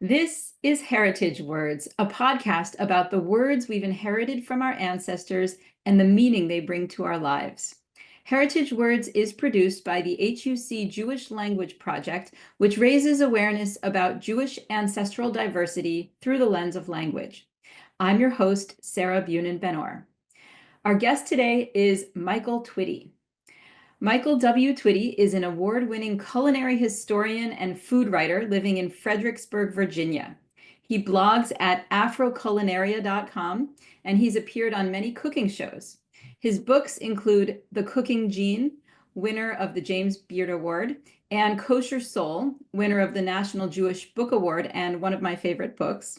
This is Heritage Words, a podcast about the words we've inherited from our ancestors and the meaning they bring to our lives. Heritage Words is produced by the HUC Jewish Language Project, which raises awareness about Jewish ancestral diversity through the lens of language. I'm your host, Sarah Bunin Benor. Our guest today is Michael Twitty. Michael W. Twitty is an award-winning culinary historian and food writer living in Fredericksburg, Virginia. He blogs at afroculinaria.com, and he's appeared on many cooking shows. His books include The Cooking Gene, winner of the James Beard Award, and Kosher Soul, winner of the National Jewish Book Award and one of my favorite books.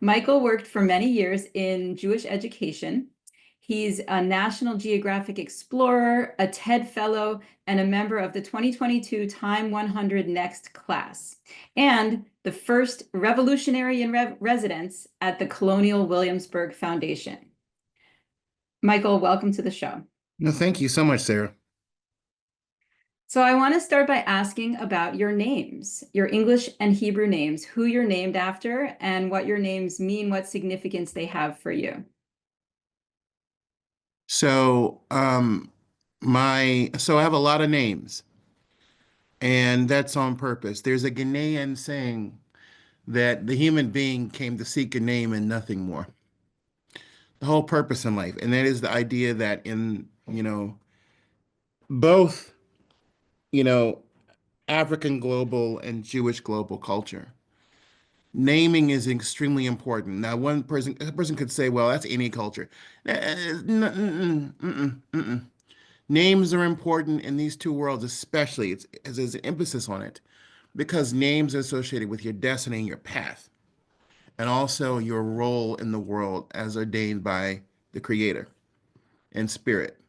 Michael worked for many years in Jewish education. He's a National Geographic Explorer, a TED Fellow, and a member of the 2022 Time 100 Next class, and the first revolutionary in residence at the Colonial Williamsburg Foundation. Michael, welcome to the show. No, thank you so much, Sarah. So I want to start by asking about your names, your English and Hebrew names, who you're named after, and what your names mean, what significance they have for you. So, I have a lot of names, and that's on purpose. There's a Ghanaian saying that the human being came to seek a name and nothing more. The whole purpose in life, and that is the idea that in, both, you know, African global and Jewish global culture, naming is extremely important. Now, a person could say, well, that's any culture. Names are important in these two worlds, especially. There's an emphasis on it because names are associated with your destiny and your path, and also your role in the world as ordained by the Creator and Spirit.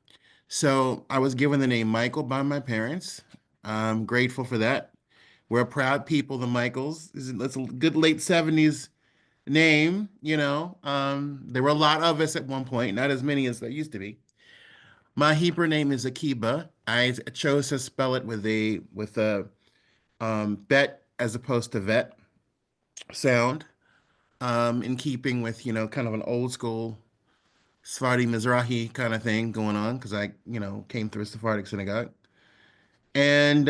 So I was given the name Michael by my parents. I'm grateful for that. We're a proud people, the Michaels. That's a good late 70s name, There were a lot of us at one point, not as many as there used to be. My Hebrew name is Akiba. I chose to spell it with a bet as opposed to vet sound, in keeping with, kind of an old school Sephardi Mizrahi kind of thing going on because I came through a Sephardic synagogue. And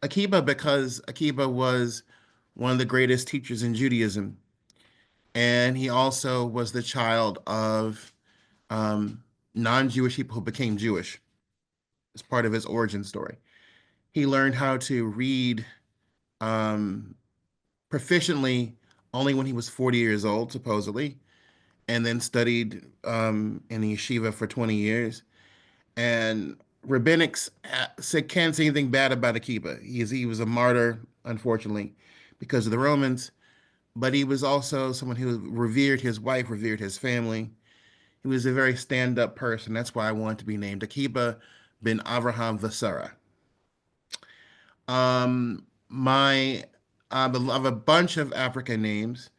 Akiba because Akiba was one of the greatest teachers in Judaism. And he also was the child of non-Jewish people who became Jewish as part of his origin story. He learned how to read um, proficiently only when he was 40 years old, supposedly, and then studied in the yeshiva for 20 years. And rabbinics can't say anything bad about Akiba. He was a martyr, unfortunately, because of the Romans, but he was also someone who revered his wife, revered his family. He was a very stand-up person. That's why I wanted to be named Akiba bin Avraham Vasara. I have a bunch of African names.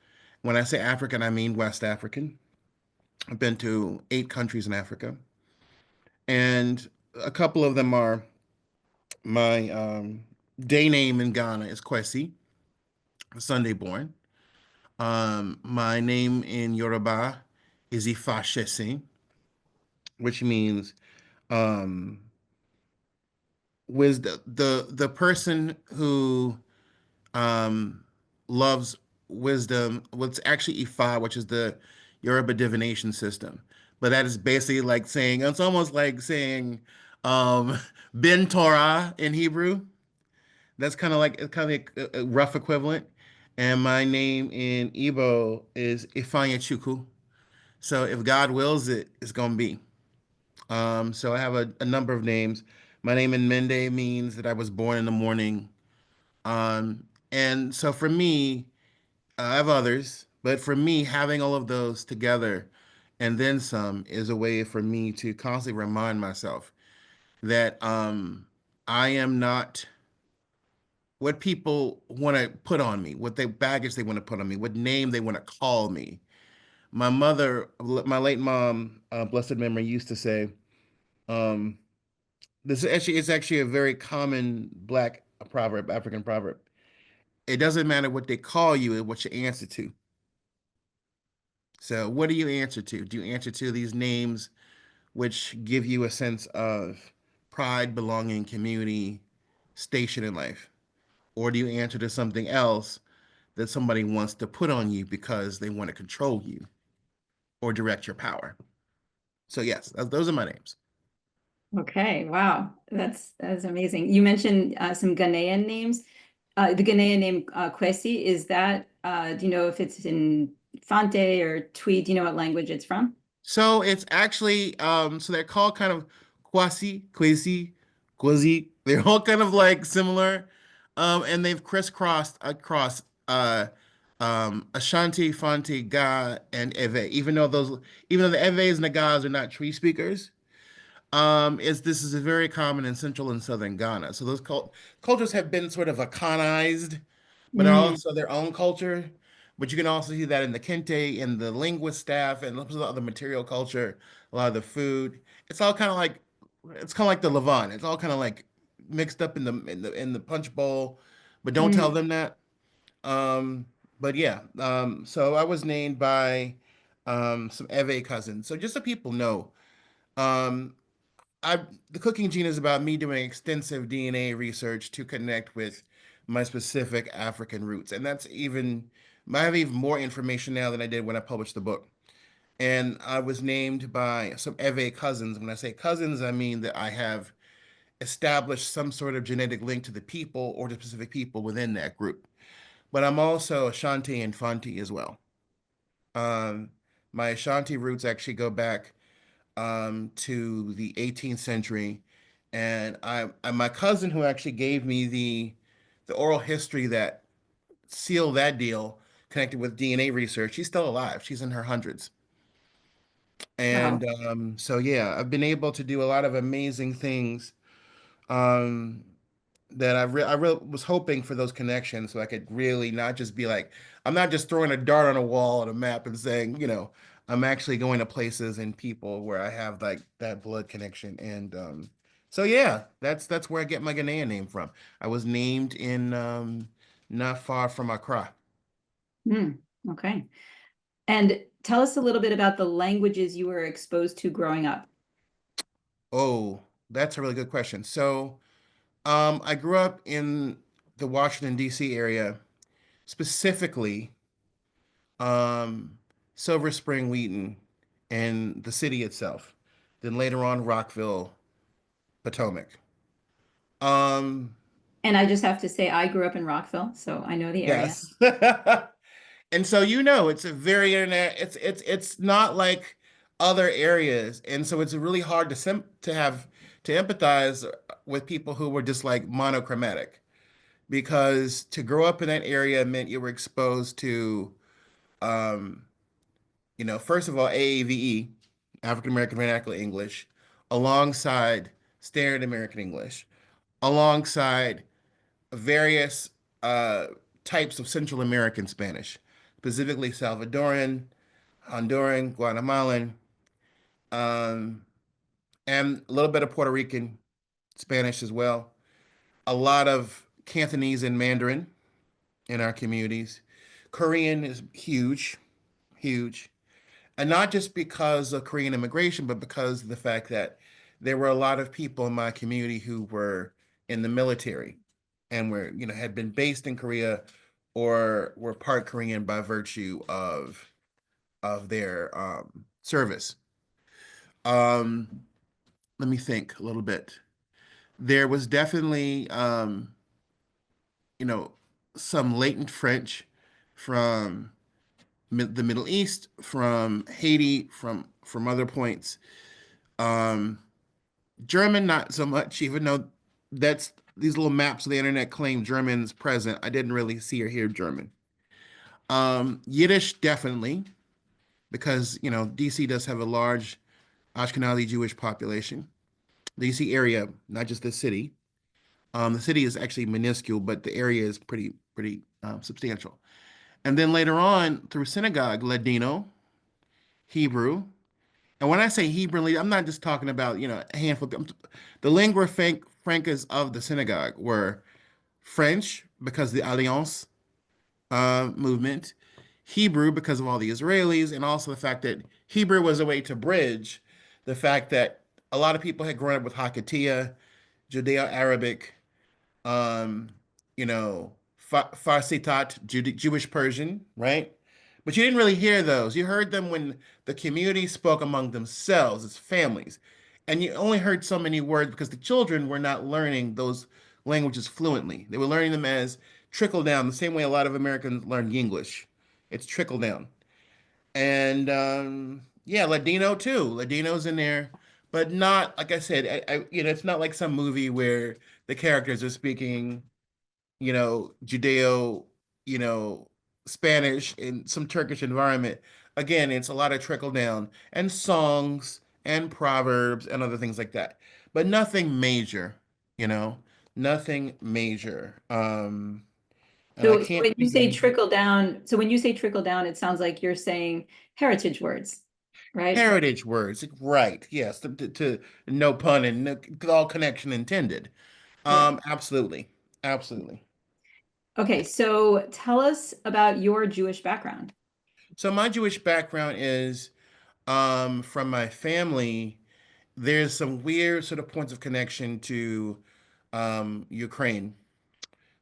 When I say African, I mean West African. I've been to 8 countries in Africa, and a couple of them are my day name in Ghana is Kwesi, Sunday born. My name in Yoruba is Ifashesi, which means um, wisdom. The person who um, loves wisdom. What's actually Ifa, which is the Yoruba divination system. But that is basically like saying, it's almost like saying um, Ben Torah in Hebrew. That's kind of like a rough equivalent. And my name in Igbo is Ifeanyi Chukwu. So if God wills it, it's going to be. So I have a number of names. My name in Mende means that I was born in the morning. And so for me, I have others, but for me, having all of those together and then some is a way for me to constantly remind myself that I am not what people want to put on me, what they baggage they want to put on me, what name they want to call me. My mother, my late mom, blessed memory, used to say, um, this is actually it's actually a very common black proverb, African proverb. It doesn't matter what they call you, it's what you answer to. So, what do you answer to? Do you answer to these names which give you a sense of pride, belonging, community, station in life? Or do you answer to something else that somebody wants to put on you because they want to control you or direct your power? So, yes, those are my names. Okay, wow, that's amazing. You mentioned some Ghanaian names. The Ghanaian name Kwesi, is that do you know if it's in Fante or Twi? Do you know what language it's from? So it's actually so they're called kind of quasi. They're all kind of like similar. And they've crisscrossed across Ashanti, Fanti, Ga, and Ewe. Even though the Ewes and the Gas are not tree speakers, this is very common in central and southern Ghana. So those cultures have been sort of Akanized, but are Mm, also their own culture. But you can also see that in the Kente, in the linguist staff, and lots of the other material culture, a lot of the food. It's all kind of like the Levant. It's all kind of like mixed up in the punch bowl, but don't tell mm. them that. Um, but yeah, so I was named by some Ewe cousins. So just so people know, um, I the cooking gene is about me doing extensive DNA research to connect with my specific African roots, and I have even more information now than I did when I published the book. And I was named by some Ewe cousins. When I say cousins, I mean that I have established some sort of genetic link to the people or to specific people within that group. But I'm also Ashanti and Fanti as well. Um, my Ashanti roots actually go back to the 18th century. And my cousin who actually gave me the oral history that sealed that deal, connected with DNA research, she's still alive. She's in her hundreds. And Wow. so yeah, I've been able to do a lot of amazing things um, that I really was hoping for those connections so I could really not just be like, I'm not just throwing a dart on a wall on a map and saying, I'm actually going to places and people where I have like that blood connection. And so yeah, that's where I get my Ghanaian name from. I was named in not far from Accra. Mm, okay. And tell us a little bit about the languages you were exposed to growing up. Oh, that's a really good question. So I grew up in the Washington, D.C. area, specifically um, Silver Spring, Wheaton, and the city itself. Then later on, Rockville, Potomac. Um, And I just have to say, I grew up in Rockville, so I know the area. yes. And so it's a very internet. It's not like other areas, and so it's really hard to empathize with people who were just like monochromatic because to grow up in that area meant you were exposed to um, first of all, AAVE, African American Vernacular English, alongside Standard American English, alongside various types of Central American Spanish, specifically Salvadoran, Honduran, Guatemalan, um, and a little bit of Puerto Rican Spanish as well. A lot of Cantonese and Mandarin in our communities. Korean is huge, huge. And not just because of Korean immigration, but because of the fact that there were a lot of people in my community who were in the military and had been based in Korea or were part Korean by virtue of their service. Um, Let me think a little bit. There was definitely you know, some latent French from the Middle East, from Haiti, from other points. Um, German, not so much, even though that's these little maps of the internet claim German's present. I didn't really see or hear German. Yiddish, definitely, because DC does have a large Ashkenazi Jewish population. The DC area, not just the city. The city is actually minuscule, but the area is pretty substantial. And then later on, through synagogue, Ladino, Hebrew. And when I say Hebrew, I'm not just talking about, a handful. The lingua francas of the synagogue were French because the Alliance, movement, Hebrew because of all the Israelis, and also the fact that Hebrew was a way to bridge the fact that a lot of people had grown up with Hakatiya, Judeo-Arabic, um, Farsitat, Jewish Persian, right? But you didn't really hear those. You heard them when the community spoke among themselves as families. And you only heard so many words because the children were not learning those languages fluently. They were learning them as trickle down, the same way a lot of Americans learn English. It's trickle down. And yeah, Ladino too. Ladino's in there, but not like I said. It's not like some movie where the characters are speaking, Judeo, you know, Spanish in some Turkish environment. Again, it's a lot of trickle down and songs and proverbs and other things like that, but nothing major, you know, nothing major. And I So can't when you think of say anything. trickle down, so when you say trickle down, it sounds like you're saying heritage words, right? Heritage words, right? Yes, to no pun and no, all connection intended. Yeah. Absolutely, absolutely. Okay, so tell us about your Jewish background. So my Jewish background is from my family. There's some weird sort of points of connection to Ukraine,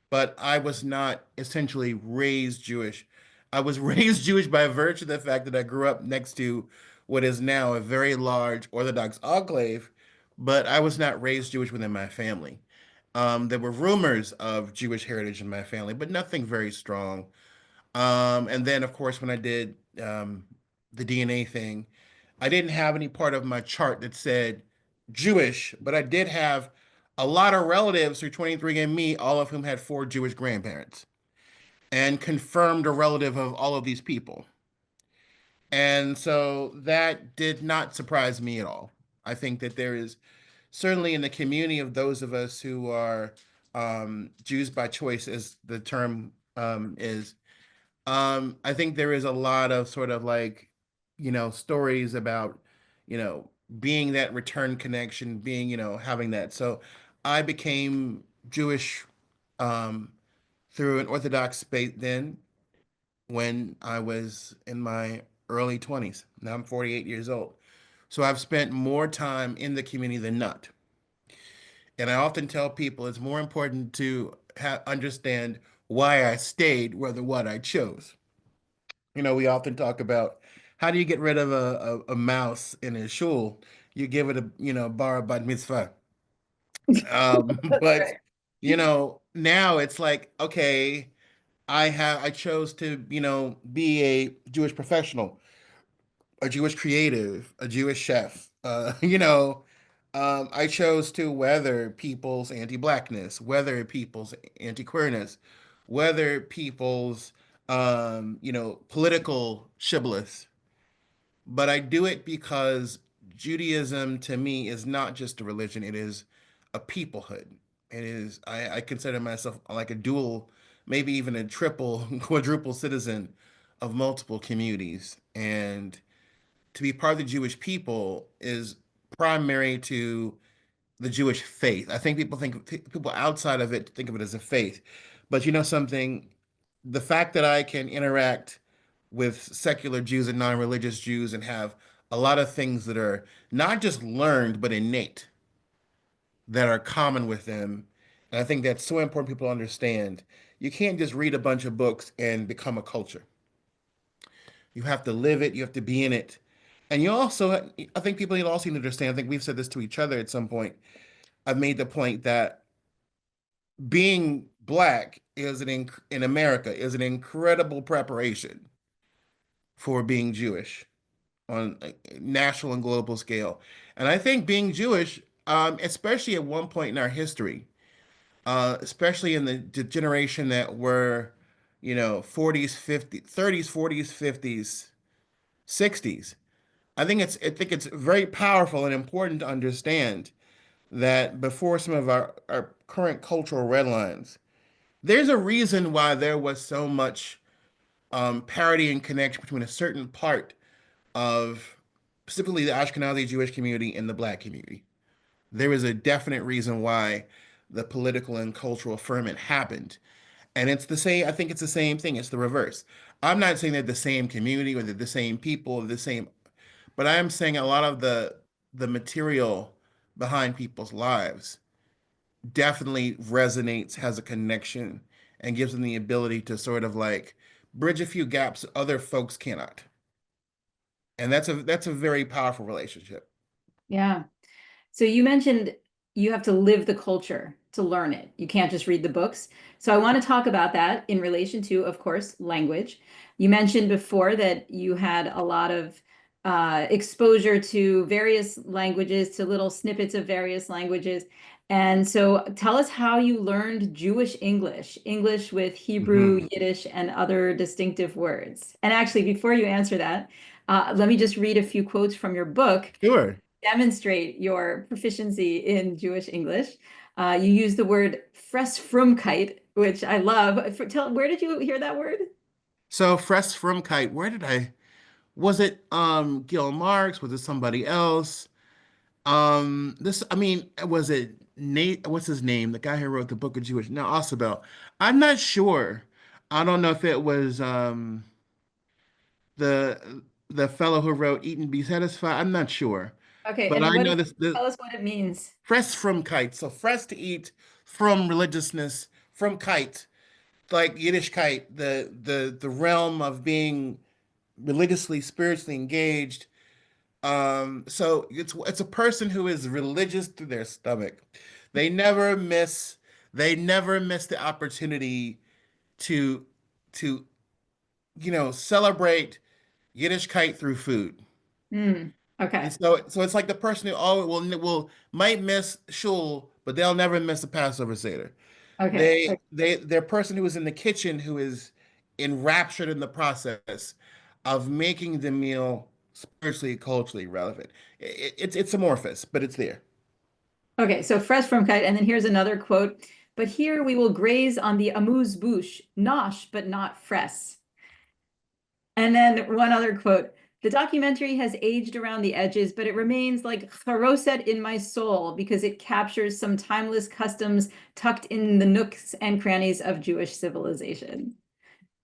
but I was not essentially raised Jewish. I was raised Jewish by virtue of the fact that I grew up next to what is now a very large Orthodox enclave, but I was not raised Jewish within my family. There were rumors of Jewish heritage in my family, but nothing very strong. And then, of course, when I did the DNA thing, I didn't have any part of my chart that said Jewish, but I did have a lot of relatives through 23andMe, all of whom had four Jewish grandparents, and confirmed a relative of all of these people. And so that did not surprise me at all. I think that there is certainly in the community of those of us who are Jews by choice, as the term is, I think there is a lot of sort of like, stories about, you know, being that return connection, being, having that. So I became Jewish um, through an Orthodox faith then when I was in my early 20s. Now I'm 48 years old. So I've spent more time in the community than not. And I often tell people it's more important to understand why I stayed rather what I chose. We often talk about how do you get rid of a mouse in a shul? You give it a, bar bat mitzvah. That's But right. now it's like, okay, I chose to, be a Jewish professional, a Jewish creative, a Jewish chef. I chose to weather people's anti-blackness, weather people's anti-queerness, weather people's political shibboleths. But I do it because Judaism to me is not just a religion, it is a peoplehood. It is, I consider myself like a dual, maybe even a triple, quadruple citizen of multiple communities. And to be part of the Jewish people is primary to the Jewish faith. I think people outside of it think of it as a faith. But you know something, the fact that I can interact with secular Jews and non-religious Jews and have a lot of things that are not just learned but innate that are common with them. And I think that's so important people understand. You can't just read a bunch of books and become a culture. You have to live it, you have to be in it. And you also, I think people need also need to understand, I think we've said this to each other at some point. I've made the point that being black in America is an incredible preparation for being Jewish on a national and global scale. And I think being Jewish, especially at one point in our history, especially in the generation that were, 40s, 50s, 30s, 40s, 50s, 60s, I think it's very powerful and important to understand that before some of our current cultural red lines, there's a reason why there was so much parity and connection between a certain part of specifically the Ashkenazi Jewish community and the Black community. There is a definite reason why the political and cultural ferment happened. And it's the same, I think it's the same thing. It's the reverse. I'm not saying they're the same community or they're the same people or the same, but I am saying a lot of the material behind people's lives definitely resonates, has a connection, and gives them the ability to sort of like bridge a few gaps other folks cannot. And that's a very powerful relationship. Yeah. So you mentioned you have to live the culture to learn it. You can't just read the books. So I want to talk about that in relation to, of course, language. You mentioned before that you had a lot of exposure to various languages, to little snippets of various languages. And so tell us how you learned Jewish English, English with Hebrew, Hmm. Yiddish, and other distinctive words. And actually, before you answer that, let me just read a few quotes from your book Sure. demonstrate your proficiency in Jewish English. You use the word Fress Frumkeit, which I love. Where did you hear that word? So Fress Frumkeit, where did I was it Gil Marx? Was it somebody else? This I mean, was it Nate? What's his name? The guy who wrote the Book of Jewish. No, Osibel. I'm not sure. I don't know if it was the fellow who wrote Eat and Be Satisfied. I'm not sure. Okay, But and I what know is, this the tell us what it means. fresh from kite. So fresh to eat from religiousness, from kite, like Yiddish kite, the realm of being religiously, spiritually engaged. So it's a person who is religious through their stomach. They never miss they never miss the opportunity to to celebrate Yiddishkeit through food. Hmm. And Okay. so it's like the person who always will might miss shul, but they'll never miss a Passover Seder. Okay. They're a person who is in the kitchen who is enraptured in the process of making the meal spiritually, culturally relevant. It's amorphous, but it's there. Okay. So fresh from kite, and then here's another quote. But here we will graze on the amuse bouche, nosh, but not fress. And then one other quote. The documentary has aged around the edges, but it remains like charoset in my soul because it captures some timeless customs tucked in the nooks and crannies of Jewish civilization.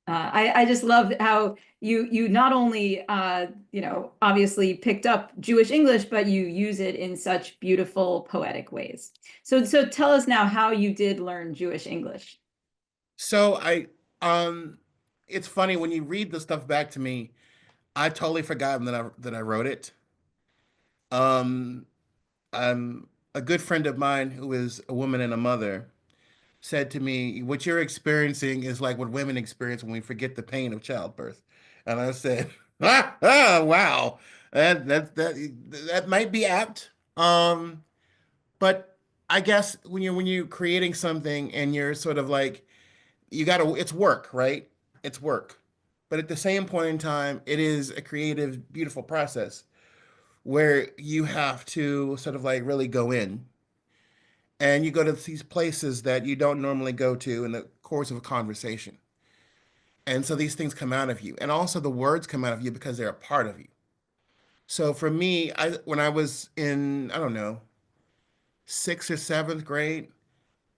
I just love how you not only obviously picked up Jewish English, but you use it in such beautiful poetic ways. So tell us now how you did learn Jewish English. So um it's funny when you read the stuff back to me, I totally forgotten that I wrote it. Um a good friend of mine who is a woman and a mother said to me, "What you're experiencing is like what women experience when we forget the pain of childbirth." And I said, wow, that might be apt." But I guess when you're creating something and you're sort of like it's work, right? It's work. But at the same point in time, it is a creative, beautiful process where you have to sort of like really go in and you go to these places that you don't normally go to in the course of a conversation. And so these things come out of you. And also the words come out of you because they're a part of you. So for me, when I was in, I don't know, sixth or seventh grade,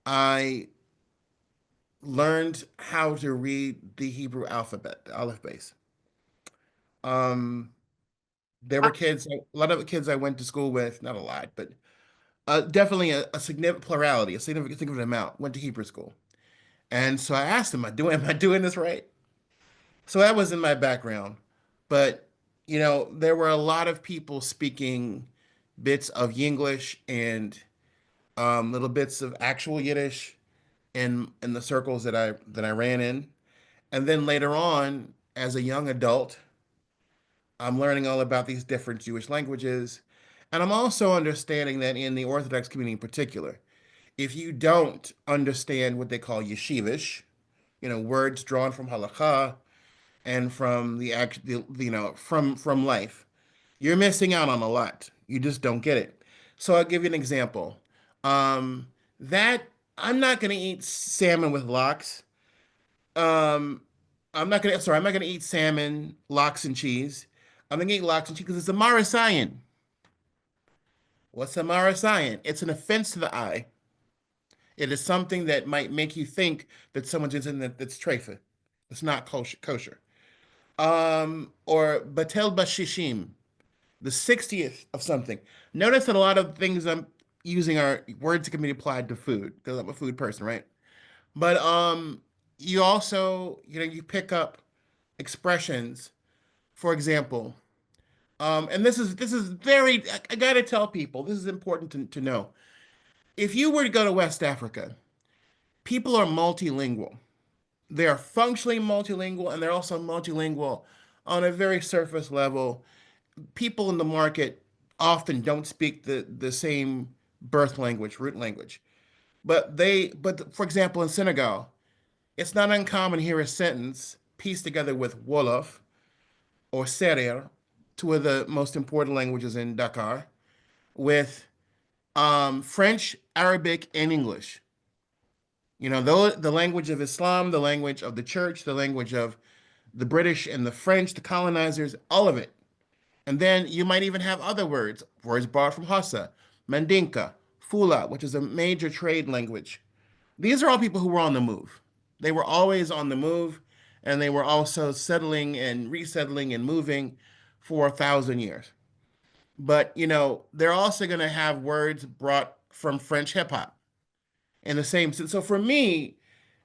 I learned how to read the Hebrew alphabet, the Aleph base. Um, there were kids, a lot of the kids I went to school with, not a lot, but definitely a significant plurality, a significant amount went to Hebrew school. And so I asked him, am I doing this right? So that was in my background. But, there were a lot of people speaking bits of Yinglish and little bits of actual Yiddish in the circles that I ran in. And then later on, as a young adult, I'm learning all about these different Jewish languages. And I'm also understanding that in the Orthodox community in particular, if you don't understand what they call yeshivish, words drawn from halakha and from the act, from life, you're missing out on a lot. You just don't get it. So I'll give you an example. Um, that I'm not gonna eat salmon with lox. Um, I'm not gonna eat salmon, lox, and cheese. I'm gonna eat lox and cheese because it's a Marasayan. What's a Marasayan? It's an offense to the eye. It is something that might make you think that someone's doing something that's treifa. It's not kosher. Or batel bashishim, the 60th of something. Notice that a lot of things I'm using are words that can be applied to food because I'm a food person, right? But you also, you pick up expressions. For example, and this is very, I gotta tell people, this is important to know. If you were to go to West Africa, people are multilingual. They are functionally multilingual, and they're also multilingual on a very surface level. People in the market often don't speak the same birth language, root language. But for example, in Senegal, it's not uncommon to hear a sentence pieced together with Wolof or Serer, two of the most important languages in Dakar, with French, Arabic, and English. The language of Islam, the language of the church, the language of the British and the French, the colonizers, all of it. And then you might even have other words borrowed from Hausa, Mandinka, Fula, which is a major trade language. These are all people who were on the move. They were always on the move, and they were also settling and resettling and moving for 1,000 years. But, they're also going to have words brought from French hip hop in the same sense. So for me,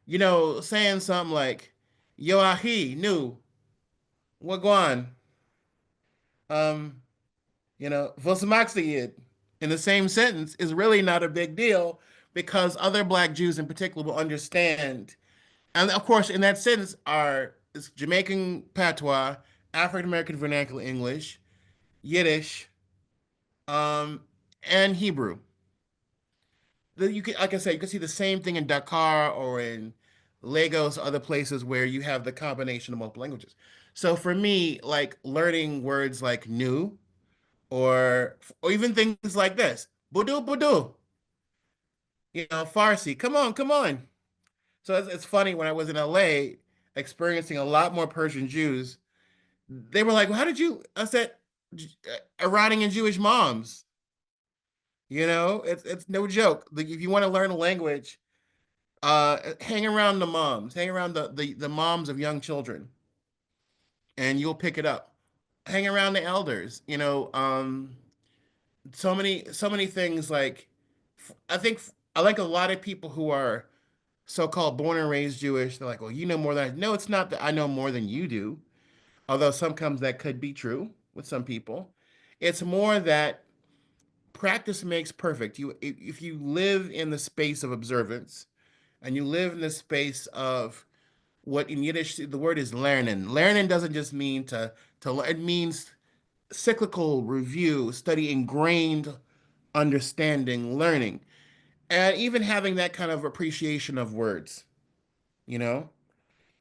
saying something like, Yo ahi, nu, wagwan, um, Vosamaxiyid in the same sentence is really not a big deal because other Black Jews in particular will understand. And of course, in that sentence is Jamaican patois, African American vernacular English, Yiddish, um, and Hebrew. You can, like I said, you can see the same thing in Dakar or in Lagos, other places where you have the combination of multiple languages. So for me, like learning words like new or even things like this, budu budu, Farsi, come on, come on. So it's funny when I was in LA experiencing a lot more Persian Jews. They were like, well, how did you? I said, Iranian and Jewish moms. It's no joke. Like, if you want to learn a language, hang around the moms, hang around the moms of young children, and you'll pick it up. Hang around the elders. So many things. Like, I think I like a lot of people who are so-called born and raised Jewish. They're like, well, you know more than I. No, it's not that I know more than you do. Although sometimes that could be true with some people. It's more that practice makes perfect. If you live in the space of observance and you live in the space of what in Yiddish the word is lernen. Lernen doesn't just mean to it means cyclical review, study, ingrained understanding, learning, and even having that kind of appreciation of words. You know,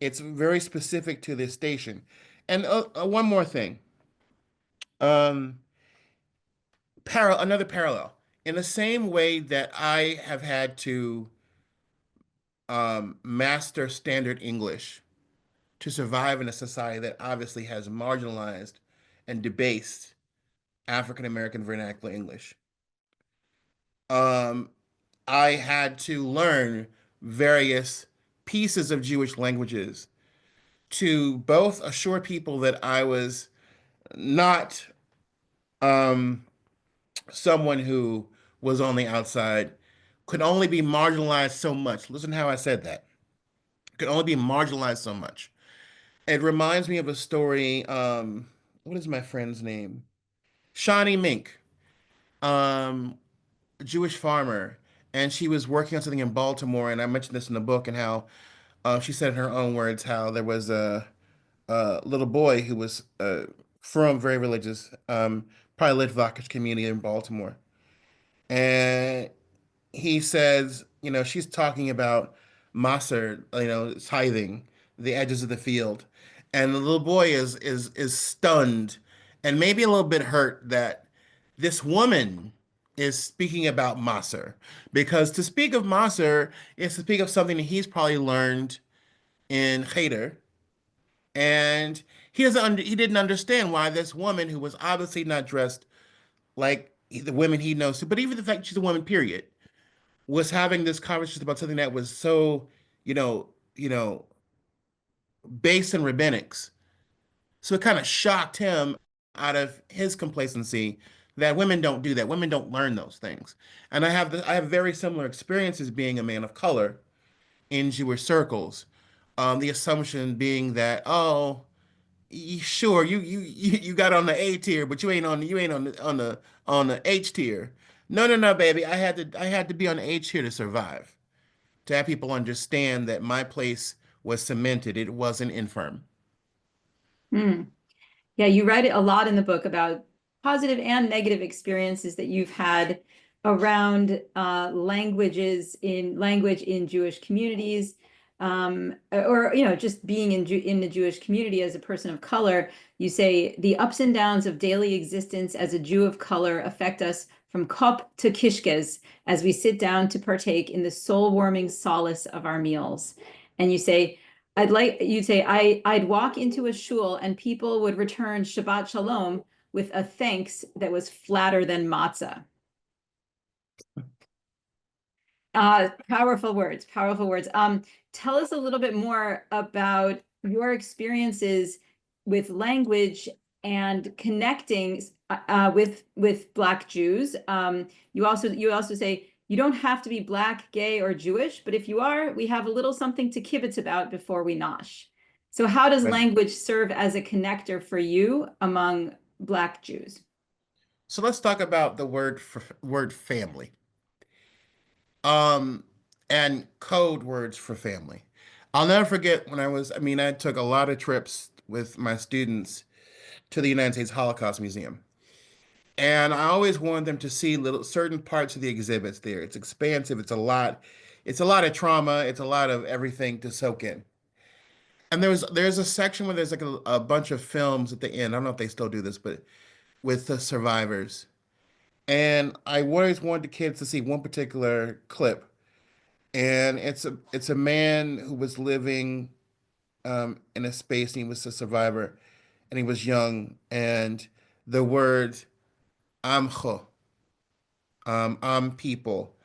it's very specific to this station. And one more thing, um, another parallel. In the same way that I have had to master standard English to survive in a society that obviously has marginalized and debased African American vernacular English. Um, I had to learn various pieces of Jewish languages to both assure people that I was not um, someone who was on the outside, could only be marginalized so much. Listen to how I said that. Could only be marginalized so much. It reminds me of a story. What is my friend's name? Shawnee Mink, um, Jewish farmer, and she was working on something in Baltimore. And I mentioned this in the book, and how she said in her own words how there was a little boy who was from very religious, probably Litvakish community in Baltimore, and he says, she's talking about Maser, tithing, the edges of the field. And the little boy is stunned and maybe a little bit hurt that this woman is speaking about Maser. Because to speak of Maser is to speak of something that he's probably learned in Cheder. And he didn't understand why this woman who was obviously not dressed like the women he knows, but even the fact she's a woman, period, was having this conversation about something that was so, you know, based in rabbinics. So it kind of shocked him out of his complacency that women don't do that. Women don't learn those things. And I have very similar experiences being a man of color in Jewish circles. The assumption being that, oh, sure, you got on the A tier, but you ain't on the H tier. No, no, no, baby. I had to be on the H tier to survive. To have people understand that my place was cemented. It wasn't infirm. Hmm. Yeah, you write a lot in the book about positive and negative experiences that you've had around language in Jewish communities, or just being in the Jewish community as a person of color. You say the ups and downs of daily existence as a Jew of color affect us from kop to kishkes as we sit down to partake in the soul-warming solace of our meals. And you say you'd say, I'd walk into a shul and people would return Shabbat Shalom with a thanks that was flatter than matzah. Powerful words, powerful words. Tell us a little bit more about your experiences with language and connecting with Black Jews. You also say you don't have to be Black, gay, or Jewish, but if you are, we have a little something to kibitz about before we nosh. So how does Right. language serve as a connector for you among Black Jews? So let's talk about the word family. Um, and code words for family. I'll never forget when I took a lot of trips with my students to the United States Holocaust Museum. And I always wanted them to see little certain parts of the exhibits there. It's expansive, it's a lot of trauma, it's a lot of everything to soak in. And there's a section where there's like a bunch of films at the end. I don't know if they still do this, but with the survivors. And I always wanted the kids to see one particular clip. And it's a man who was living in a space and he was a survivor and he was young. And the word Amcho, am people,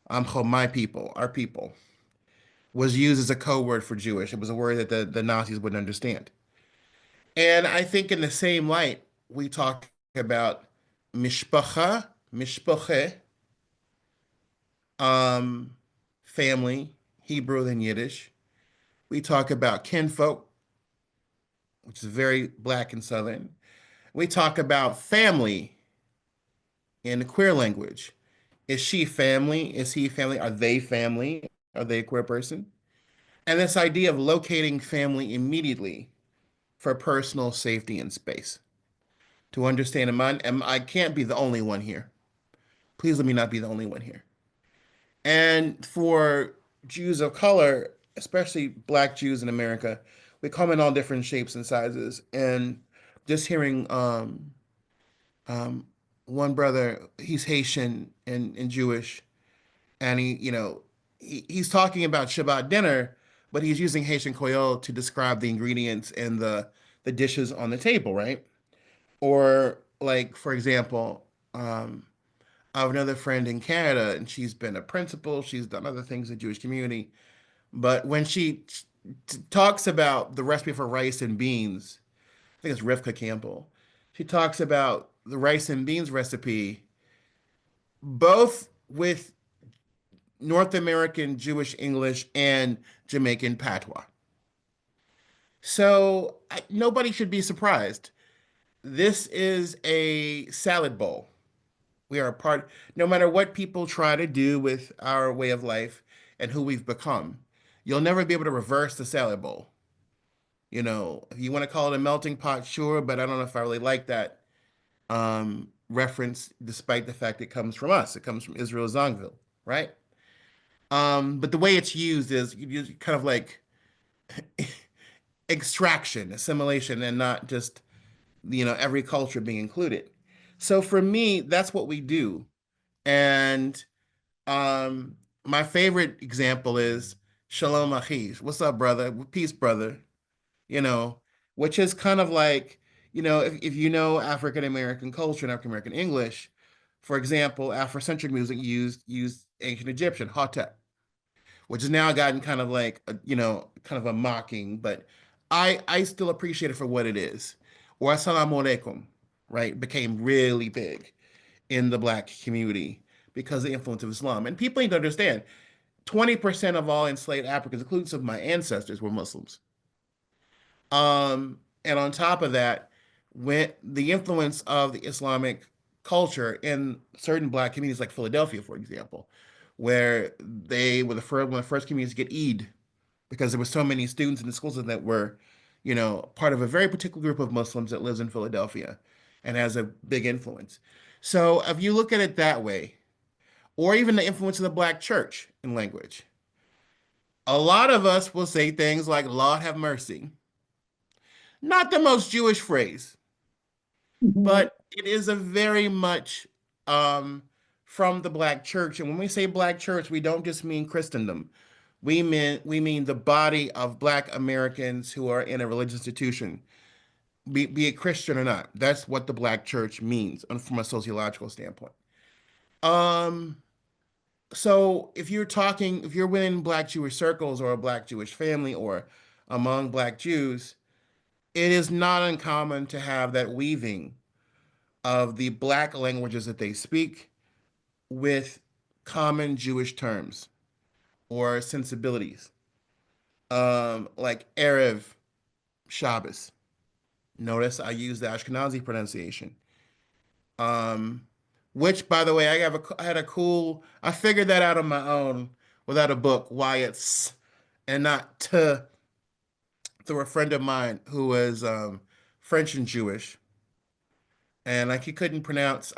Amcho, my people, our people, was used as a code word for Jewish. It was a word that the Nazis wouldn't understand. And I think in the same light, we talk about mishpacha, mishpache, um, family, Hebrew than Yiddish. We talk about kinfolk, which is very black and southern. We talk about family in the queer language. Is she family? Is he family? Are they family? Are they a queer person? And this idea of locating family immediately for personal safety and space. To understand, I can't be the only one here. Please let me not be the only one here. And for Jews of color, especially Black Jews in America, we come in all different shapes and sizes. And just hearing um, one brother, he's Haitian and Jewish, and he's talking about Shabbat dinner, but he's using Haitian Creole to describe the ingredients and the dishes on the table, right? Or like, for example, I have another friend in Canada, and she's been a principal. She's done other things in the Jewish community. But when she talks about the recipe for rice and beans, I think it's Rivka Campbell. She talks about the rice and beans recipe, both with North American Jewish English and Jamaican patois. So nobody should be surprised. This is a salad bowl. We are a part, no matter what people try to do with our way of life and who we've become, you'll never be able to reverse the salad bowl. If you want to call it a melting pot, sure, but I don't know if I really like that reference, despite the fact it comes from us. It comes from Israel Zongville, right? But the way it's used is you use kind of like extraction, assimilation, and not just, every culture being included. So for me, that's what we do. And Um, my favorite example is Shalom Achish. What's up, brother? Peace, brother. You know, which is kind of like, if you know African American culture and African American English, for example, Afrocentric music used ancient Egyptian, Hotep, which has now gotten kind of like kind of a mocking, but I still appreciate it for what it is. Or Assalamu alaikum, right? Became really big in the black community because of the influence of Islam. And people need to understand 20% of all enslaved Africans, including some of my ancestors, were Muslims. And on top of that, when the influence of the Islamic culture in certain black communities, like Philadelphia, for example, where they were one of the first communities to get Eid because there were so many students in the schools that were, part of a very particular group of Muslims that lives in Philadelphia and has a big influence. So if you look at it that way, or even the influence of the black church in language, a lot of us will say things like, Lord have mercy. Not the most Jewish phrase, Mhm. but it is a very much um, from the black church. And when we say black church, we don't just mean Christendom. We mean the body of black Americans who are in a religious institution, be it Christian or not. That's what the black church means from a sociological standpoint. Um, so if you're within black Jewish circles or a black Jewish family or among black Jews, it is not uncommon to have that weaving of the black languages that they speak with common Jewish terms or sensibilities, like Erev, Shabbos. Notice I use the Ashkenazi pronunciation. Um, which, by the way, I had a cool. I figured that out on my own without a book. Why it's and not t through a friend of mine who was French and Jewish, and like he couldn't pronounce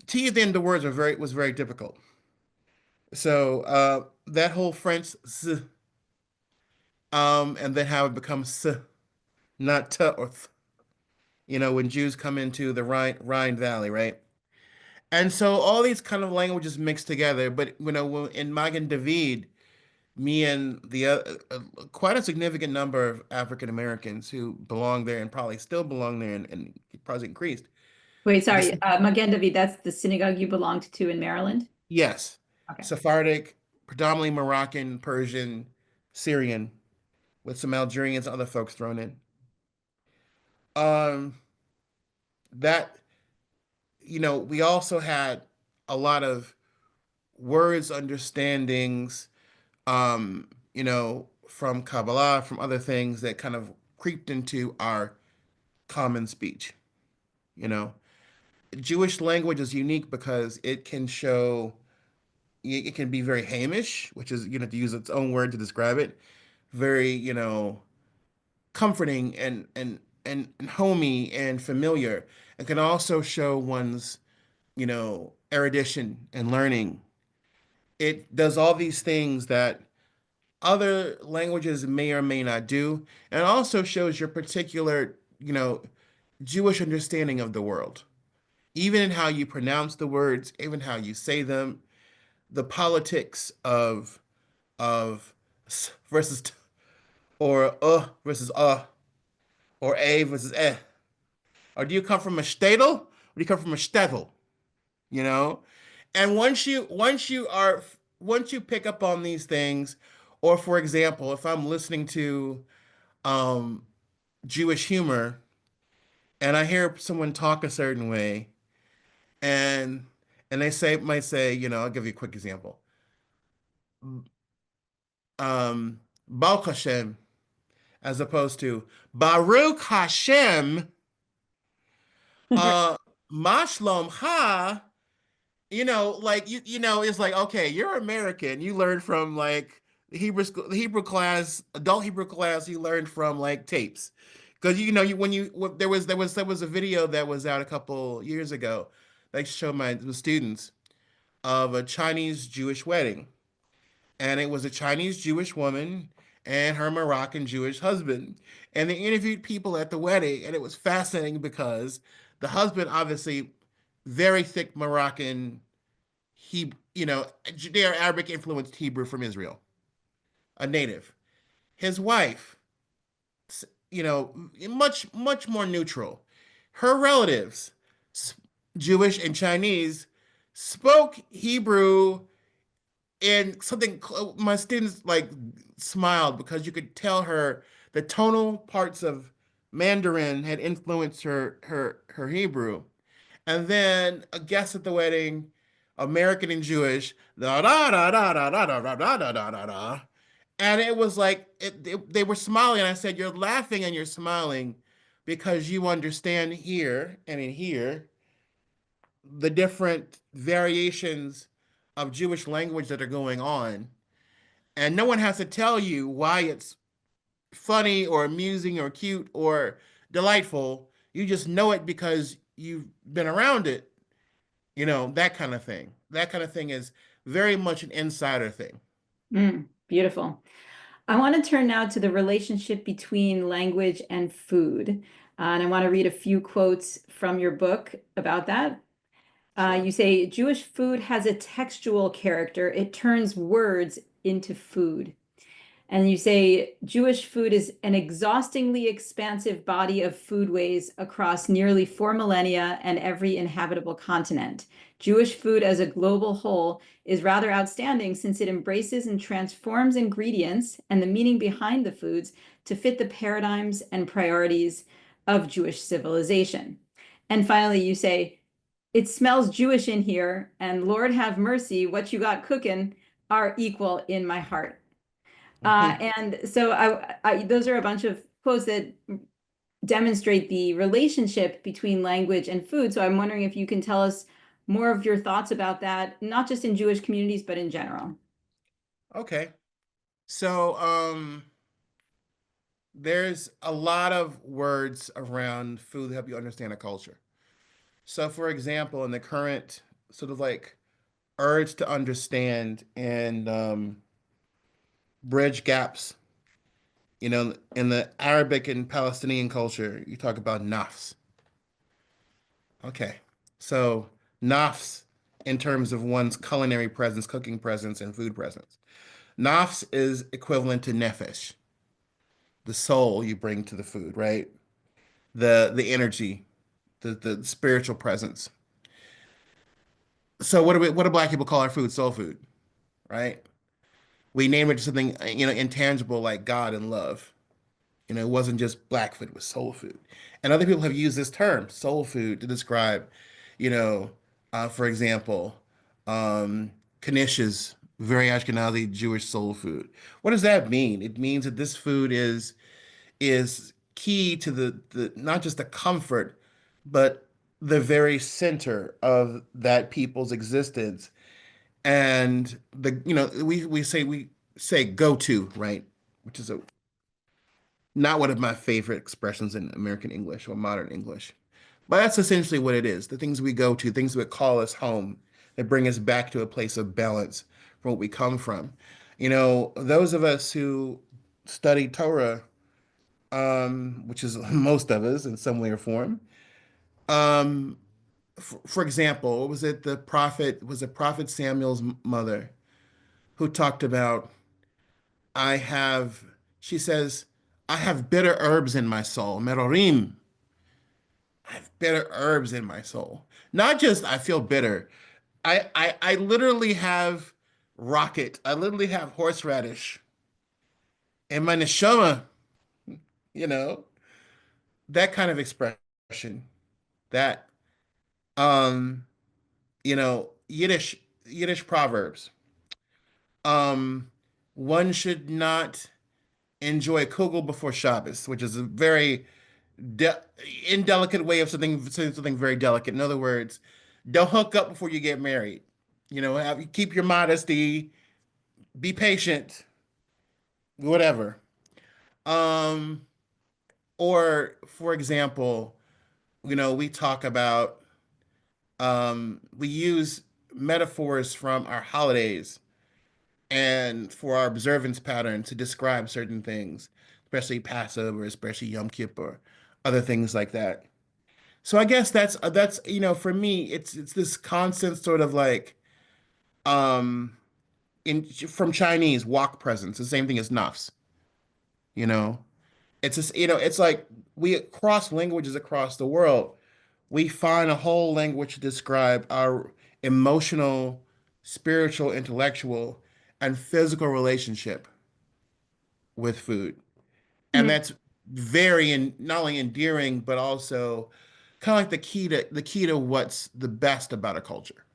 T at the end of the words was very difficult. So that whole French z, and then how it becomes s, not t or th, when Jews come into the Rhine Valley, right? And so all these kind of languages mix together. But in Magen David, me and the quite a significant number of African Americans who belong there and probably still belong there and probably increased. Wait, This, sorry. Magen David, that's the synagogue you belonged to in Maryland? yes, Okay. Sephardic, predominantly Moroccan, Persian, Syrian, with some Algerians and other folks thrown in. Um, that we also had a lot of words understandings, from Kabbalah, from other things that kind of creeped into our common speech. You know, Jewish language is unique because it can be very Hamish, which is, to use its own word to describe it, very, comforting and homey and familiar. It can also show one's, erudition and learning. It does all these things that other languages may or may not do, and it also shows your particular, Jewish understanding of the world, even in how you pronounce the words, even how you say them, the politics of versus or versus or a versus eh. Or do you come from a shtetl or do you come from a shtetl? You know, and once you pick up on these things, or for example, if I'm listening to um, Jewish humor and I hear someone talk a certain way, and they might say, I'll give you a quick example. Baruch Hashem, as opposed to Baruch Hashem, uh, Mashlom Ha. Like it's like, okay, you're American. You learned from like the Hebrew class, adult Hebrew class. You learned from like tapes, because there was a video that was out a couple years ago that I showed the students of a Chinese Jewish wedding, and it was a Chinese Jewish woman and her Moroccan Jewish husband, and they interviewed people at the wedding, and it was fascinating because the husband obviously very thick Moroccan, Judeo Arabic influenced Hebrew from Israel, a native. His wife, much more neutral. Her relatives, Jewish and Chinese, spoke Hebrew and something my students like smiled because you could tell her the tonal parts of Mandarin had influenced her Hebrew. And then a guest at the wedding, American and Jewish, da da da da da da da da da da da da da. And it was like they were smiling, and I said, "You're laughing and you're smiling because you understand here and in here the different variations of Jewish language that are going on, and no one has to tell you why it's funny or amusing or cute or delightful. You just know it because you've been around it, that kind of thing. That kind of thing is very much an insider thing. Beautiful. I want to turn now to the relationship between language and food. And I want to read a few quotes from your book about that. Sure. You say Jewish food has a textual character. It turns words into food. And you say Jewish food is an exhaustingly expansive body of foodways across nearly 4 millennia and every inhabitable continent. Jewish food as a global whole is rather outstanding since it embraces and transforms ingredients and the meaning behind the foods to fit the paradigms and priorities of Jewish civilization. And finally, you say, it smells Jewish in here, and Lord have mercy, what you got cooking are equal in my heart. And so those are a bunch of quotes that demonstrate the relationship between language and food. So I'm wondering if you can tell us more of your thoughts about that, not just in Jewish communities, but in general. Okay. So, there's a lot of words around food that help you understand a culture. So, for example, in the current sort of like urge to understand and bridge gaps, in the Arabic and Palestinian culture, you talk about nafs. Okay. So, nafs in terms of one's culinary presence, cooking presence, and food presence. Nafs is equivalent to nefesh, the soul you bring to the food, right? The energy, the spiritual presence. So what do black people call our food? Soul food, right? We name it something intangible like God and love. It wasn't just black food, it was soul food. And other people have used this term, soul food, to describe, you know, for example, um, knishes, very Ashkenazi Jewish soul food. What does that mean? It means that this food is key to the not just the comfort, but the very center of that people's existence. And we say go to, right? Which is a not one of my favorite expressions in American English or modern English. But that's essentially what it is. The things we go to, things that call us home, that bring us back to a place of balance from what we come from. Those of us who study Torah, which is most of us in some way or form. Um, for example, was it Prophet Samuel's mother who talked about, I have, she says, I have bitter herbs in my soul, merorim. I have bitter herbs in my soul. Not just I feel bitter. I literally have rocket. I literally have horseradish in my neshama, you know, that kind of expression. That um Yiddish proverbs. Um, one should not enjoy kugel before Shabbos, which is a very de indelicate way of saying something very delicate. In other words, don't hook up before you get married. Keep your modesty, be patient, whatever. Um, or for example, we talk about we use metaphors from our holidays and for our observance pattern to describe certain things, especially Passover, especially Yom Kippur, other things like that. So I guess that's for me it's this constant sort of like um in from Chinese wok presence, the same thing as nafs, you know. It's just it's like we across languages across the world, we find a whole language to describe our emotional, spiritual, intellectual, and physical relationship with food. And Mm, that's very not only endearing, but also kind of like the key to what's the best about a culture.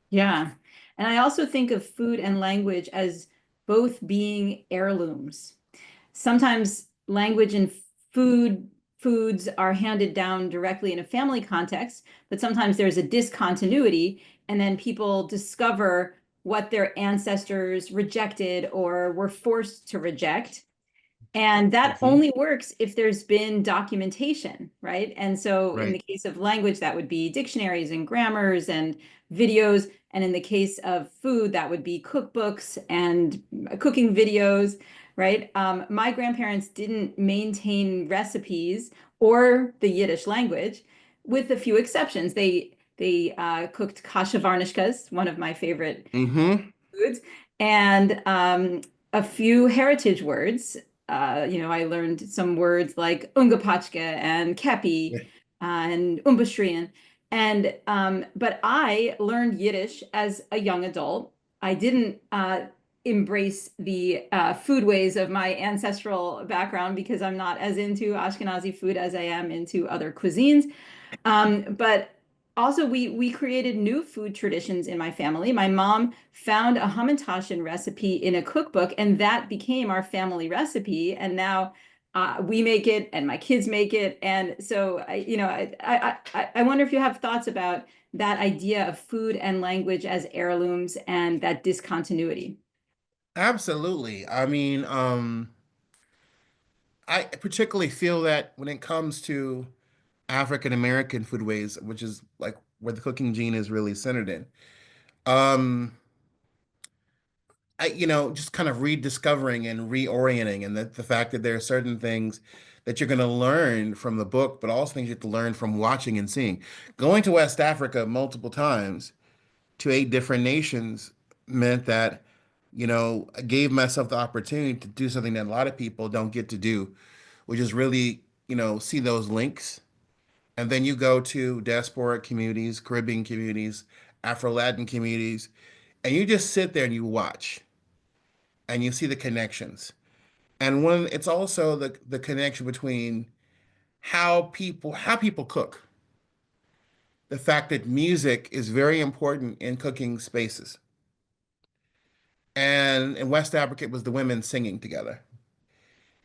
yeah. And I also think of food and language as both being heirlooms. Sometimes language and foods are handed down directly in a family context, but sometimes there's a discontinuity, and then people discover what their ancestors rejected or were forced to reject. And that Mhm. only works if there's been documentation, right? And so in the Right. case of language, that would be dictionaries and grammars and videos. And in the case of food, that would be cookbooks and cooking videos, right? My grandparents didn't maintain recipes or the Yiddish language, with a few exceptions. They cooked kasha varnishkas, one of my favorite Mm-hmm. foods, and a few heritage words. I learned some words like ungapachka and kepi and umbasrian. And but I learned Yiddish as a young adult. I didn't embrace the foodways of my ancestral background because I'm not as into Ashkenazi food as I am into other cuisines. But also we created new food traditions in my family. My mom found a hamantashen recipe in a cookbook, and that became our family recipe. And now we make it, and my kids make it. And so, I wonder if you have thoughts about that idea of food and language as heirlooms and that discontinuity. Absolutely. I mean, I particularly feel that when it comes to African American foodways, which is like where the cooking gene is really centered in, um, just kind of rediscovering and reorienting, and that the fact that there are certain things that you're going to learn from the book, but also things you have to learn from watching and seeing. Going to West Africa multiple times to 8 different nations meant that, I gave myself the opportunity to do something that a lot of people don't get to do, which is really, see those links. And then you go to diaspora communities, Caribbean communities, Afro-Latin communities, and you just sit there and you watch and you see the connections. And when it's also the connection between how people cook. The fact that music is very important in cooking spaces. And in West Africa, it was the women singing together.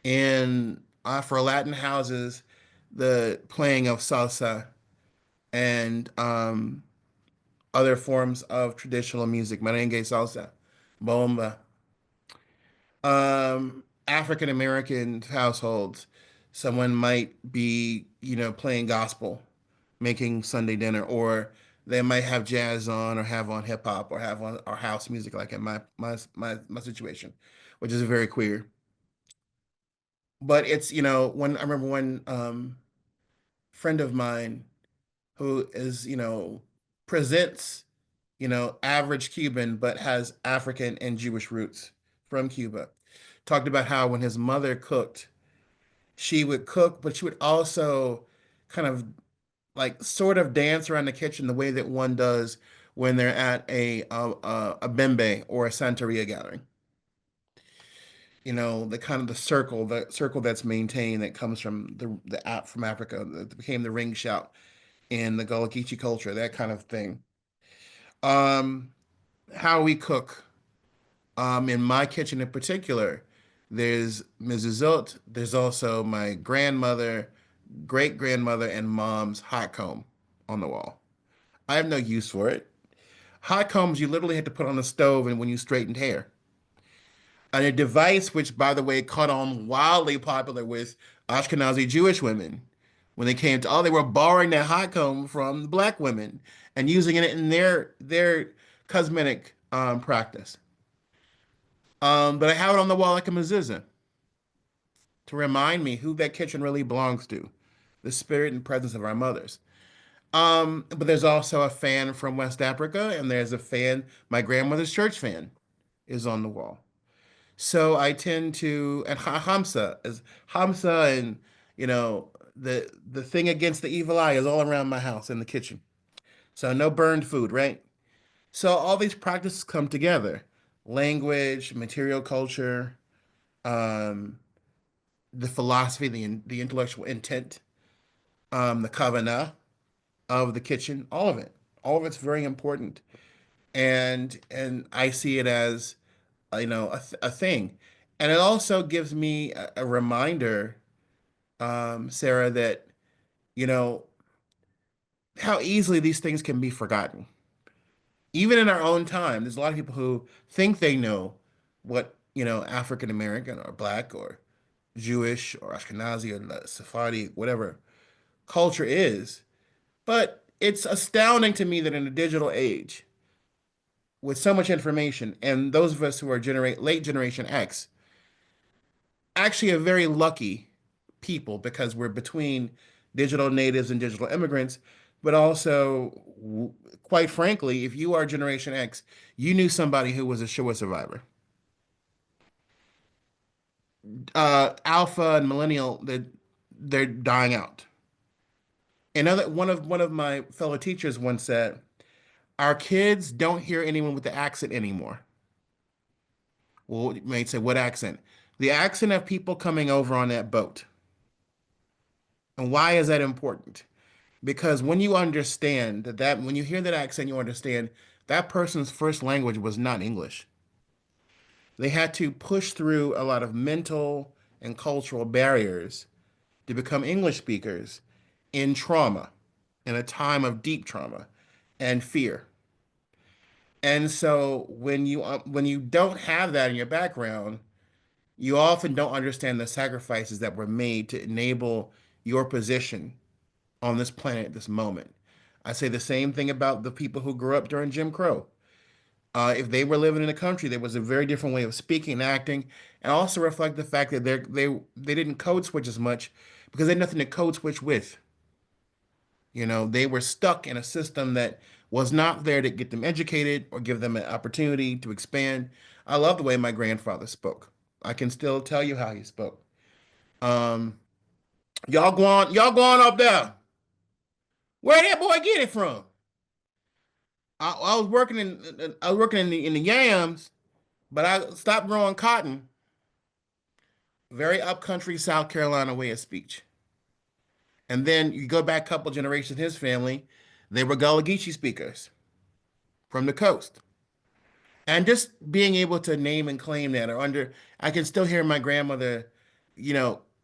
In Afro Latin houses, the playing of salsa and other forms of traditional music, merengue, salsa, bomba. African American households, someone might be, playing gospel, making Sunday dinner, or they might have jazz on, or have on hip hop, or have on or house music, like in my situation, which is very queer. But it's, when I remember one friend of mine who is, presents, average Cuban, but has African and Jewish roots from Cuba, talked about how when his mother cooked, she would cook, but she would also kind of like sort of dance around the kitchen the way that one does when they're at a bembe or a Santeria gathering. The kind of the circle that's maintained that comes from the app from Africa that became the ring shout in the Gullah Geechee culture, that kind of thing. Um, how we cook. In my kitchen in particular, there's Mrs. Zilt. There's also my grandmother, great grandmother, and mom's hot comb on the wall. I have no use for it. Hot combs you literally had to put on the stove and when you straightened hair. And a device which, by the way, caught on wildly popular with Ashkenazi Jewish women when they came to, they were borrowing that hot comb from the black women and using it in their cosmetic practice. But I have it on the wall like a mezuzah to remind me who that kitchen really belongs to, the spirit and presence of our mothers. But there's also a fan from West Africa, and there's a fan, my grandmother's church fan is on the wall. So I tend to, and Hamsa is Hamsa, and the thing against the evil eye is all around my house in the kitchen. So no burned food, right? So all these practices come together: language, material culture, um, the philosophy, the intellectual intent, the kavanah of the kitchen, all of it. All of it's very important. And I see it as a thing. And it also gives me a reminder, Sarah, that you know how easily these things can be forgotten. Even in our own time, there's a lot of people who think they know what, African American or Black or Jewish or Ashkenazi or Sephardi, whatever culture is. But it's astounding to me that in a digital age, with so much information, and those of us who are late generation X actually are very lucky people because we're between digital natives and digital immigrants, but also, quite frankly, if you are Generation X, you knew somebody who was a Shoah survivor. Alpha and Millennial, they're dying out. Another one of my fellow teachers once said, "Our kids don't hear anyone with the accent anymore." Well, you might say, "What accent?" The accent of people coming over on that boat. And why is that important? Because when you understand when you hear that accent, you understand that person's first language was not English. They had to push through a lot of mental and cultural barriers to become English speakers in trauma, in a time of deep trauma and fear. And so when you don't have that in your background, you often don't understand the sacrifices that were made to enable your position on this planet at this moment. I say the same thing about the people who grew up during Jim Crow. If they were living in a country, there was a very different way of speaking and acting, and also reflect the fact that they didn't code switch as much because they had nothing to code switch with. They were stuck in a system that was not there to get them educated or give them an opportunity to expand. I love the way my grandfather spoke. I can still tell you how he spoke. Um, y'all going up there. Where that boy get it from? I was working in the yams, but I stopped growing cotton. Very upcountry South Carolina way of speech. And then you go back a couple generations, his family, they were Gullah Geechee speakers from the coast. And just being able to name and claim that, I can still hear my grandmother,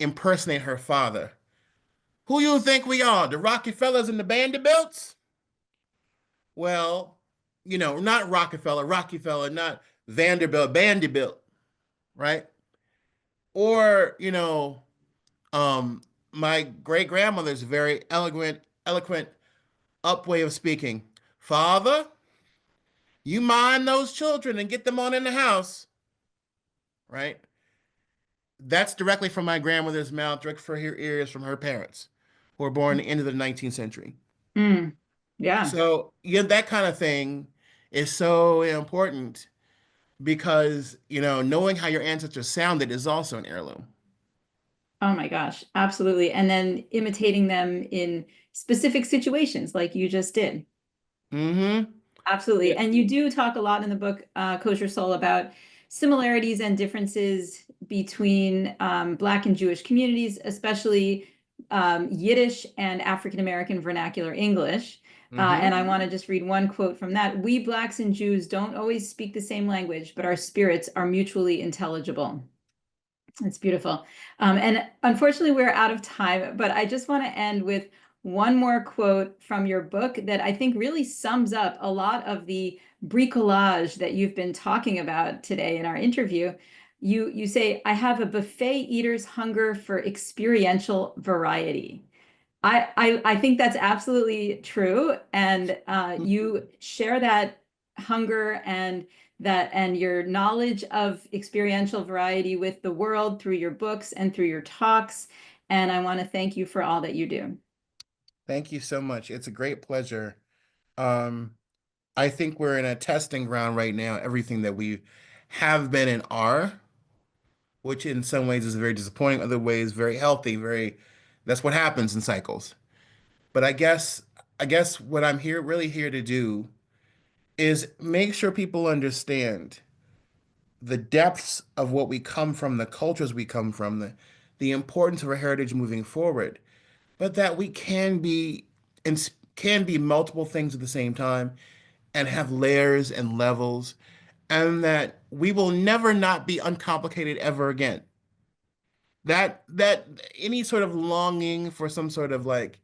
impersonate her father. Who you think we are, the Rockefellers and the Vanderbilts? Well, not Rockefeller, not Vanderbilt, right? Or, um, my great grandmother's very eloquent up way of speaking. Father, you mind those children and get them on in the house, right? That's directly from my grandmother's mouth, direct for her ears from her parents, who were born into the 19th century. Mm, yeah. So, yeah, that kind of thing is so important because, knowing how your ancestors sounded is also an heirloom. Oh my gosh, absolutely. And then imitating them in specific situations like you just did. Mm-hmm. Absolutely. Yeah. And you do talk a lot in the book, Kosher Soul, about similarities and differences between Black and Jewish communities, especially Yiddish and African American vernacular English. And I Mm-hmm. want to just read one quote from that. We Blacks and Jews don't always speak the same language, but our spirits are mutually intelligible. It's beautiful. And unfortunately, we're out of time, but I just want to end with one more quote from your book that I think really sums up a lot of the bricolage that you've been talking about today in our interview. You say, I have a buffet eater's hunger for experiential variety. I think that's absolutely true. And you share that hunger and your knowledge of experiential variety with the world through your books and through your talks. And I want to thank you for all that you do. Thank you so much. It's a great pleasure. Um, I think we're in a testing ground right now, everything that we have been and are, which in some ways is very disappointing, other ways very healthy, that's what happens in cycles. But I guess I guess what I'm really here to do is make sure people understand the depths of what we come from, the cultures we come from, the importance of our heritage moving forward, but that we and can be multiple things at the same time and have layers and levels, and that we will never not be uncomplicated ever again. That any sort of longing for some sort of like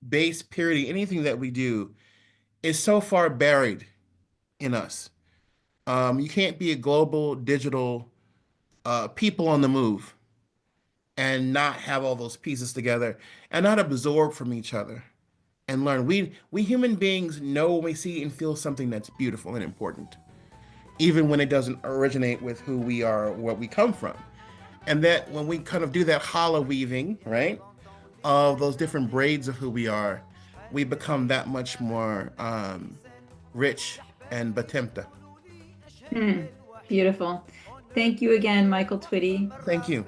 base purity, anything that we do is so far buried in us. You can't be a global digital people on the move and not have all those pieces together and not absorb from each other and learn. We human beings know when we see and feel something that's beautiful and important, even when it doesn't originate with who we are, or where we come from. And that when we kind of do that hollow weaving, right, of those different braids of who we are, we become that much more rich and batempta. Beautiful. Thank you again, Michael Twitty. Thank you.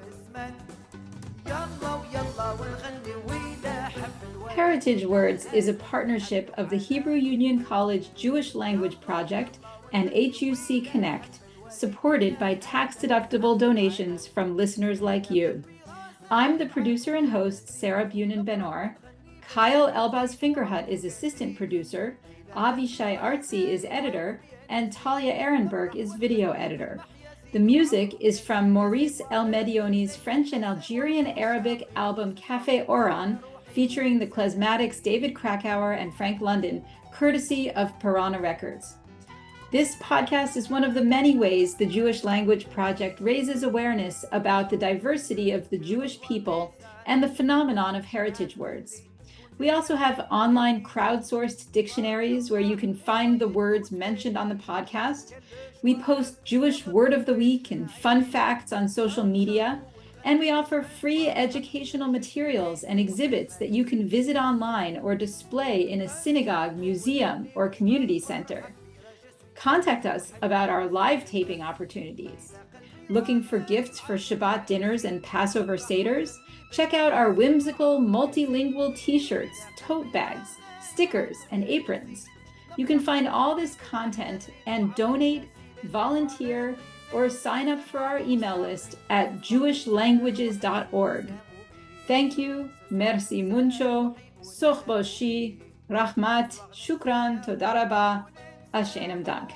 Heritage Words is a partnership of the Hebrew Union College Jewish Language Project and HUC Connect, supported by tax-deductible donations from listeners like you. I'm the producer and host, Sarah Bunin Benor. Kyle Elbaz Fingerhut is assistant producer, Avishay Artsy is editor, and Talia Ehrenberg is video editor. The music is from Maurice El Medioni's French and Algerian Arabic album Café Oran, featuring the Klezmatics David Krakauer and Frank London, courtesy of Piranha Records. This podcast is one of the many ways the Jewish Language Project raises awareness about the diversity of the Jewish people and the phenomenon of heritage words. We also have online crowdsourced dictionaries where you can find the words mentioned on the podcast. We post Jewish Word of the Week and fun facts on social media, and we offer free educational materials and exhibits that you can visit online or display in a synagogue, museum, or community center. Contact us about our live taping opportunities. Looking for gifts for Shabbat dinners and Passover seders? Check out our whimsical multilingual t-shirts, tote bags, stickers, and aprons. You can find all this content and donate, volunteer, or sign up for our email list at jewishlanguages.org. Thank you, merci mucho, soch boshi, rahmat, shukran, toda rabah, Ashenim Dank.